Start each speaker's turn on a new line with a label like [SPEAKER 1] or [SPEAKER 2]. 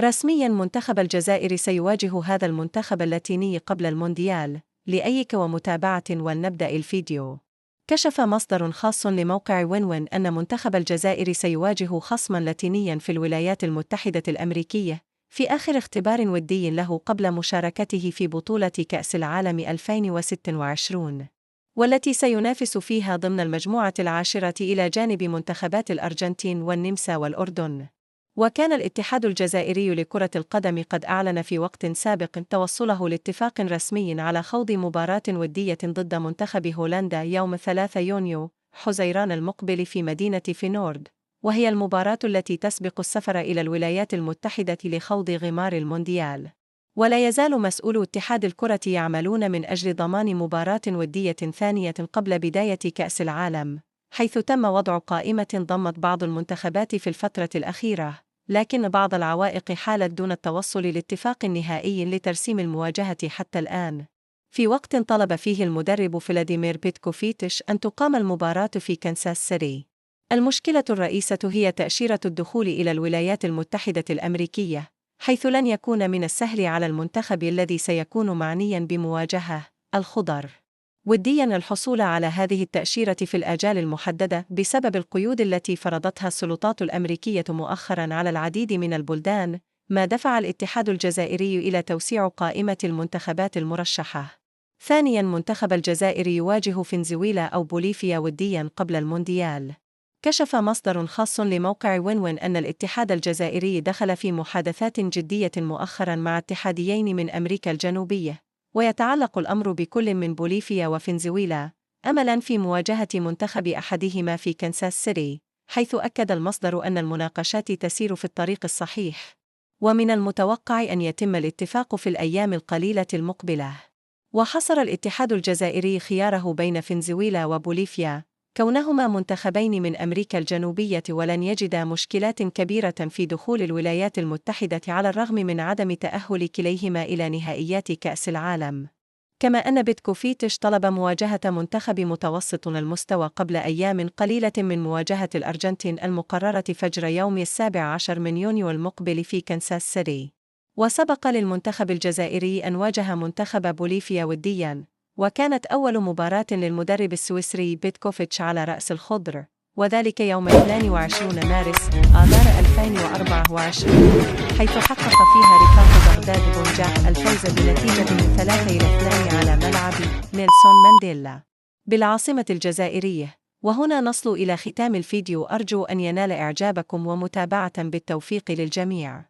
[SPEAKER 1] رسمياً منتخب الجزائر سيواجه هذا المنتخب اللاتيني قبل المونديال، لأيك ومتابعة ولنبدأ الفيديو. كشف مصدر خاص لموقع وين أن منتخب الجزائر سيواجه خصماً لاتينياً في الولايات المتحدة الأمريكية في آخر اختبار ودي له قبل مشاركته في بطولة كأس العالم 2026، والتي سينافس فيها ضمن المجموعة العاشرة إلى جانب منتخبات الأرجنتين والنمسا والأردن. وكان الاتحاد الجزائري لكرة القدم قد أعلن في وقت سابق توصله لاتفاق رسمي على خوض مباراة ودية ضد منتخب هولندا يوم 3 يونيو حزيران المقبل في مدينة فينورد، وهي المباراة التي تسبق السفر إلى الولايات المتحدة لخوض غمار المونديال. ولا يزال مسؤولو اتحاد الكرة يعملون من أجل ضمان مباراة ودية ثانية قبل بداية كأس العالم، حيث تم وضع قائمة ضمت بعض المنتخبات في الفترة الأخيرة، لكن بعض العوائق حالت دون التوصل لاتفاق نهائي لترسيم المواجهة حتى الآن، في وقت طلب فيه المدرب فلاديمير بيتكوفيتش أن تقام المباراة في كنساس سيتي. المشكلة الرئيسة هي تأشيرة الدخول إلى الولايات المتحدة الأمريكية، حيث لن يكون من السهل على المنتخب الذي سيكون معنياً بمواجهة الخضر ودياً الحصول على هذه التأشيرة في الآجال المحددة بسبب القيود التي فرضتها السلطات الأمريكية مؤخراً على العديد من البلدان، ما دفع الاتحاد الجزائري إلى توسيع قائمة المنتخبات المرشحة. ثانياً، منتخب الجزائر يواجه فنزويلا أو بوليفيا ودياً قبل المونديال. كشف مصدر خاص لموقع وين أن الاتحاد الجزائري دخل في محادثات جدية مؤخراً مع اتحاديين من أمريكا الجنوبية، ويتعلق الأمر بكل من بوليفيا وفنزويلا، أملاً في مواجهة منتخب أحدهما في كنساس سيتي، حيث أكد المصدر أن المناقشات تسير في الطريق الصحيح، ومن المتوقع أن يتم الاتفاق في الأيام القليلة المقبلة. وحصر الاتحاد الجزائري خياره بين فنزويلا وبوليفيا، كونهما منتخبين من أمريكا الجنوبية، ولن يجدا مشكلات كبيرة في دخول الولايات المتحدة على الرغم من عدم تأهل كليهما إلى نهائيات كأس العالم. كما أن بيتكوفيتش طلب مواجهة منتخب متوسط المستوى قبل أيام قليلة من مواجهة الأرجنتين المقررة فجر يوم 17 من يونيو المقبل في كنساس سيتي. وسبق للمنتخب الجزائري أن واجه منتخب بوليفيا ودياً، وكانت أول مباراة للمدرب السويسري بيتكوفيتش على رأس الخضر، وذلك يوم 22 مارس آذار 2024، حيث حقق فيها رفاق بغداد بنجاح الفوز بنتيجة 3-2 على ملعب نيلسون مانديلا بالعاصمة الجزائرية. وهنا نصل إلى ختام الفيديو، أرجو أن ينال إعجابكم ومتابعة بالتوفيق للجميع.